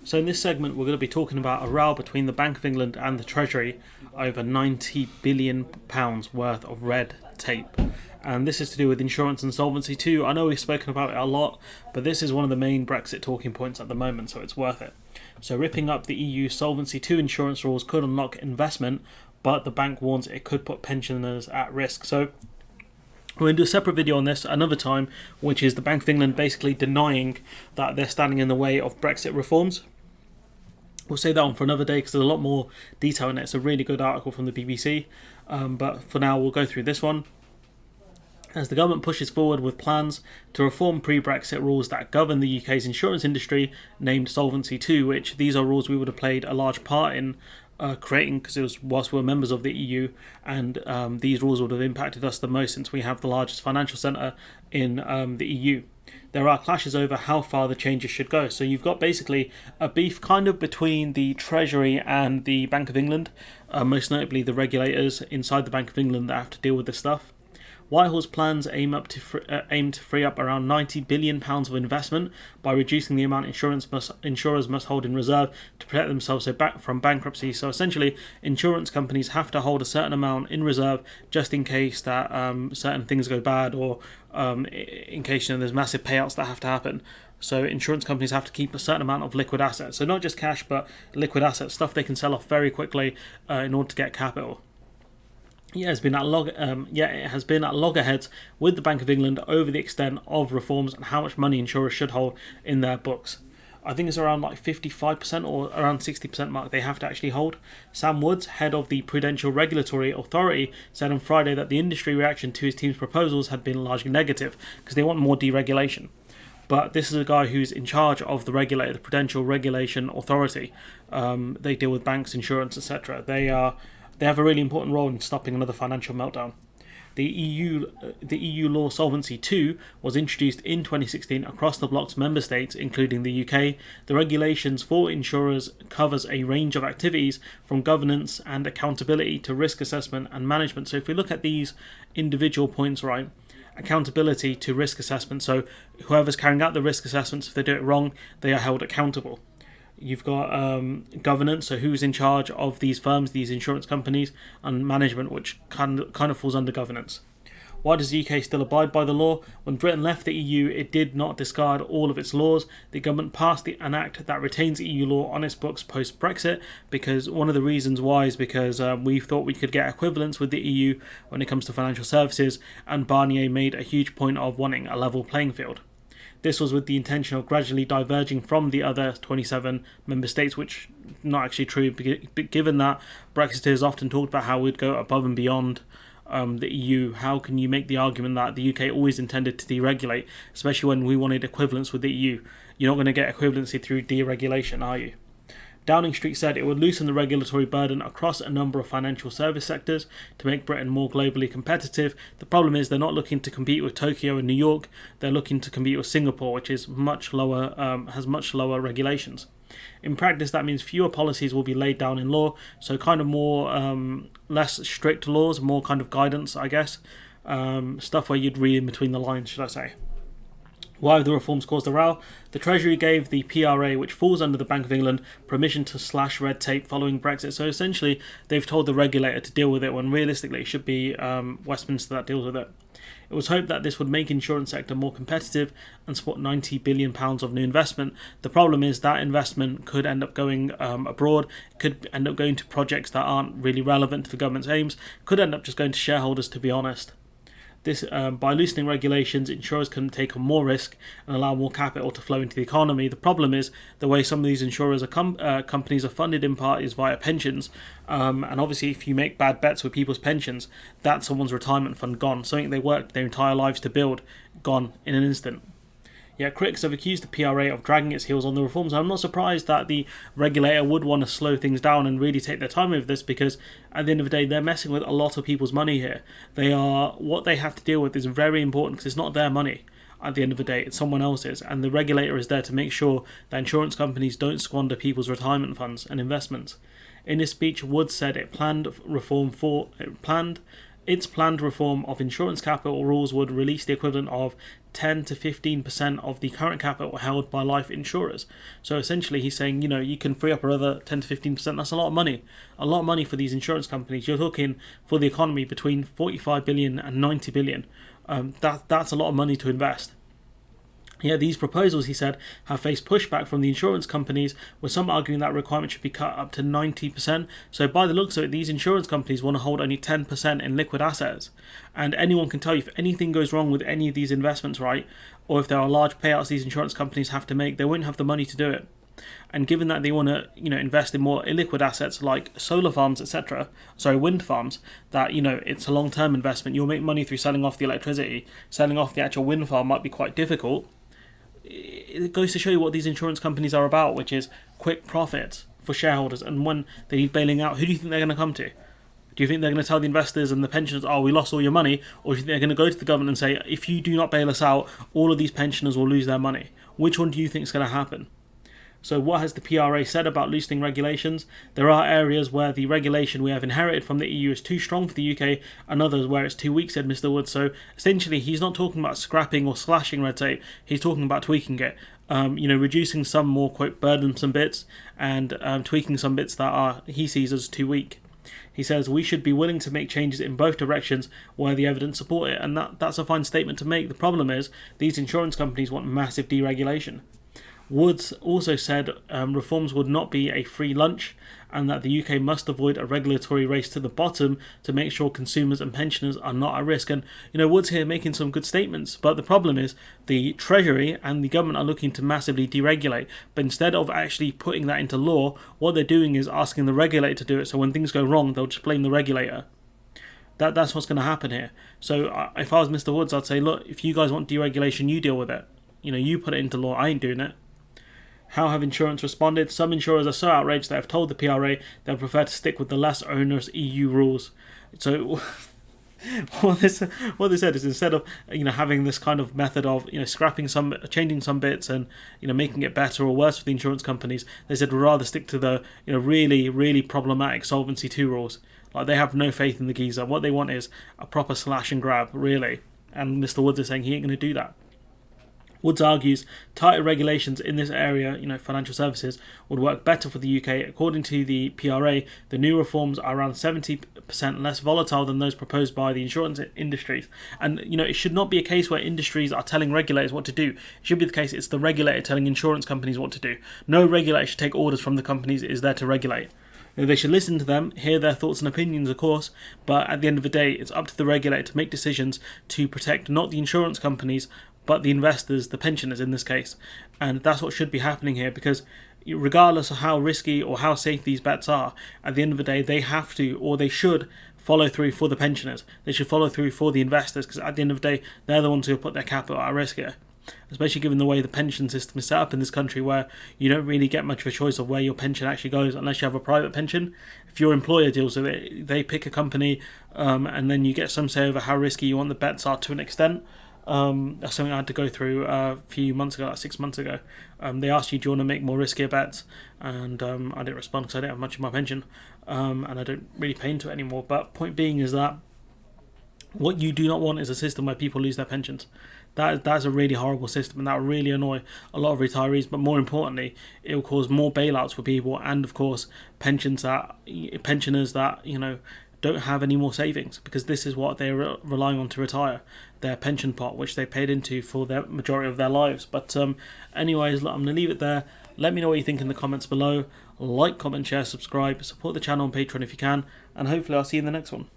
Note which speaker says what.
Speaker 1: So in this segment, we're going to be talking about a row between the Bank of England and the Treasury over £90 billion worth of red tape. And this is to do with insurance and solvency too. I know we've spoken about it a lot, but this is one of the main Brexit talking points at the moment, so it's worth it. So ripping up the EU Solvency II insurance rules could unlock investment, but the bank warns it could put pensioners at risk. So we're going to do a separate video on this another time, which is the Bank of England basically denying that they're standing in the way of Brexit reforms. We'll save that one for another day because there's a lot more detail in it. It's a really good article from the BBC, but for now we'll go through this one. As the government pushes forward with plans to reform pre-Brexit rules that govern the UK's insurance industry, named Solvency II, which these are rules we would have played a large part in creating, because it was whilst we were members of the EU, and these rules would have impacted us the most since we have the largest financial centre in the EU. There are clashes over how far the changes should go. So you've got basically a beef kind of between the Treasury and the Bank of England, most notably the regulators inside the Bank of England that have to deal with this stuff. Whitehall's plans aim to free up around £90 billion of investment by reducing the amount insurers must hold in reserve to protect themselves from bankruptcy. So essentially, insurance companies have to hold a certain amount in reserve just in case that certain things go bad, or in case there's massive payouts that have to happen. So insurance companies have to keep a certain amount of liquid assets. So not just cash, but liquid assets, stuff they can sell off very quickly in order to get capital. It has been at loggerheads with the Bank of England over the extent of reforms and how much money insurers should hold in their books. I think it's around 55% or around 60% mark they have to actually hold. Sam Woods, head of the Prudential Regulatory Authority, said on Friday that the industry reaction to his team's proposals had been largely negative because they want more deregulation. But this is a guy who's in charge of the regulator, the Prudential Regulation Authority. They deal with banks, insurance, etc. They have a really important role in stopping another financial meltdown. The EU law Solvency II was introduced in 2016 across the bloc's member states, including the UK. The regulations for insurers covers a range of activities from governance and accountability to risk assessment and management. So if we look at these individual points, right, accountability to risk assessment. So whoever's carrying out the risk assessments, if they do it wrong, they are held accountable. You've got governance, so who's in charge of these firms, these insurance companies, and management, which kind of falls under governance. Why does the UK still abide by the law? When Britain left the EU, it did not discard all of its laws. The government passed an act that retains EU law on its books post-Brexit, because one of the reasons why is because we thought we could get equivalence with the EU when it comes to financial services, and Barnier made a huge point of wanting a level playing field. This was with the intention of gradually diverging from the other 27 member states, which is not actually true, given that Brexiteers often talked about how we'd go above and beyond the EU. How can you make the argument that the UK always intended to deregulate, especially when we wanted equivalence with the EU? You're not going to get equivalency through deregulation, are you? Downing Street said it would loosen the regulatory burden across a number of financial service sectors to make Britain more globally competitive. The problem is they're not looking to compete with Tokyo and New York. They're looking to compete with Singapore, which is much lower, has much lower regulations. In practice, that means fewer policies will be laid down in law, so kind of more less strict laws, more kind of guidance, I guess. Stuff where you'd read in between the lines, should I say. Why have the reforms caused a row? The Treasury gave the PRA, which falls under the Bank of England, permission to slash red tape following Brexit. So essentially, they've told the regulator to deal with it when realistically it should be Westminster that deals with it. It was hoped that this would make the insurance sector more competitive and support £90 billion of new investment. The problem is that investment could end up going abroad, could end up going to projects that aren't really relevant to the government's aims, could end up just going to shareholders, to be honest. This, by loosening regulations, insurers can take on more risk and allow more capital to flow into the economy. The problem is the way some of these insurers companies are funded in part is via pensions. And obviously, if you make bad bets with people's pensions, that's someone's retirement fund gone. Something they worked their entire lives to build, gone in an instant. Yet critics have accused the PRA of dragging its heels on the reforms. I'm not surprised that the regulator would want to slow things down and really take their time with this, because at the end of the day, they're messing with a lot of people's money here. What they have to deal with is very important because it's not their money. At the end of the day, it's someone else's, and the regulator is there to make sure that insurance companies don't squander people's retirement funds and investments. In his speech, Woods said it planned its planned reform of insurance capital rules would release the equivalent of 10 to 15% of the current capital held by life insurers. So essentially he's saying, you can free up another 10 to 15%. That's a lot of money. A lot of money for these insurance companies. You're talking for the economy between 45 billion and 90 billion. That's a lot of money to invest. Yeah, these proposals, he said, have faced pushback from the insurance companies, with some arguing that requirement should be cut up to 90%. So by the looks of it, these insurance companies want to hold only 10% in liquid assets. And anyone can tell you if anything goes wrong with any of these investments, right, or if there are large payouts these insurance companies have to make, they won't have the money to do it. And given that they want to, invest in more illiquid assets like solar farms, etc., wind farms, that, it's a long-term investment. You'll make money through selling off the electricity. Selling off the actual wind farm might be quite difficult. It goes to show you what these insurance companies are about, which is quick profits for shareholders. And when they need bailing out, who do you think they're going to come to? Do you think they're going to tell the investors and the pensioners, oh, we lost all your money? Or do you think they're going to go to the government and say, if you do not bail us out, all of these pensioners will lose their money? Which one do you think is going to happen? So what has the PRA said about loosening regulations? There are areas where the regulation we have inherited from the EU is too strong for the UK, and others where it's too weak, said Mr. Woods. So essentially, he's not talking about scrapping or slashing red tape. He's talking about tweaking it. Reducing some more, quote, burdensome bits and tweaking some bits that he sees as too weak. He says we should be willing to make changes in both directions where the evidence support it, and that's a fine statement to make. The problem is these insurance companies want massive deregulation. Woods also said reforms would not be a free lunch, and that the UK must avoid a regulatory race to the bottom to make sure consumers and pensioners are not at risk. And Woods here making some good statements, but the problem is the Treasury and the government are looking to massively deregulate, but instead of actually putting that into law, what they're doing is asking the regulator to do it. So when things go wrong, they'll just blame the regulator. That's what's going to happen here. So if I was Mr. Woods, I'd say, look, if you guys want deregulation, you deal with it. You put it into law. I ain't doing it. How have insurance responded? Some insurers are so outraged they have told the PRA they prefer to stick with the less onerous EU rules. So what they said is, instead of having this kind of method of scrapping some, changing some bits and making it better or worse for the insurance companies, they said we'd rather stick to the really, really problematic Solvency 2 rules. Like, they have no faith in the geezer. What they want is a proper slash and grab, really. And Mr. Woods is saying he ain't going to do that. Woods argues tighter regulations in this area, financial services, would work better for the UK. According to the PRA, the new reforms are around 70% less volatile than those proposed by the insurance industries. And, it should not be a case where industries are telling regulators what to do. It should be the case it's the regulator telling insurance companies what to do. No regulator should take orders from the companies it is there to regulate. They should listen to them, hear their thoughts and opinions, of course, but at the end of the day, it's up to the regulator to make decisions to protect not the insurance companies, but the investors, the pensioners in this case. And that's what should be happening here, because regardless of how risky or how safe these bets are, at the end of the day, they have to, or they should, follow through for the pensioners. They should follow through for the investors, because at the end of the day, they're the ones who put their capital at risk here. Especially given the way the pension system is set up in this country, where you don't really get much of a choice of where your pension actually goes unless you have a private pension. If your employer deals with it, they pick a company, and then you get some say over how risky you want the bets are to an extent. That's something I had to go through a few months ago, like 6 months ago. They asked you, do you want to make more riskier bets? And I didn't respond because I didn't have much of my pension, and I don't really pay into it anymore. But point being is that what you do not want is a system where people lose their pensions. That's a really horrible system, and that will really annoy a lot of retirees. But more importantly, it will cause more bailouts for people, and of course pensioners that don't have any more savings, because this is what they're relying on to retire, their pension pot, which they paid into for the majority of their lives. But anyways, I'm going to leave it there. Let me know what you think in the comments below. Like, comment, share, subscribe, support the channel on Patreon if you can, and hopefully I'll see you in the next one.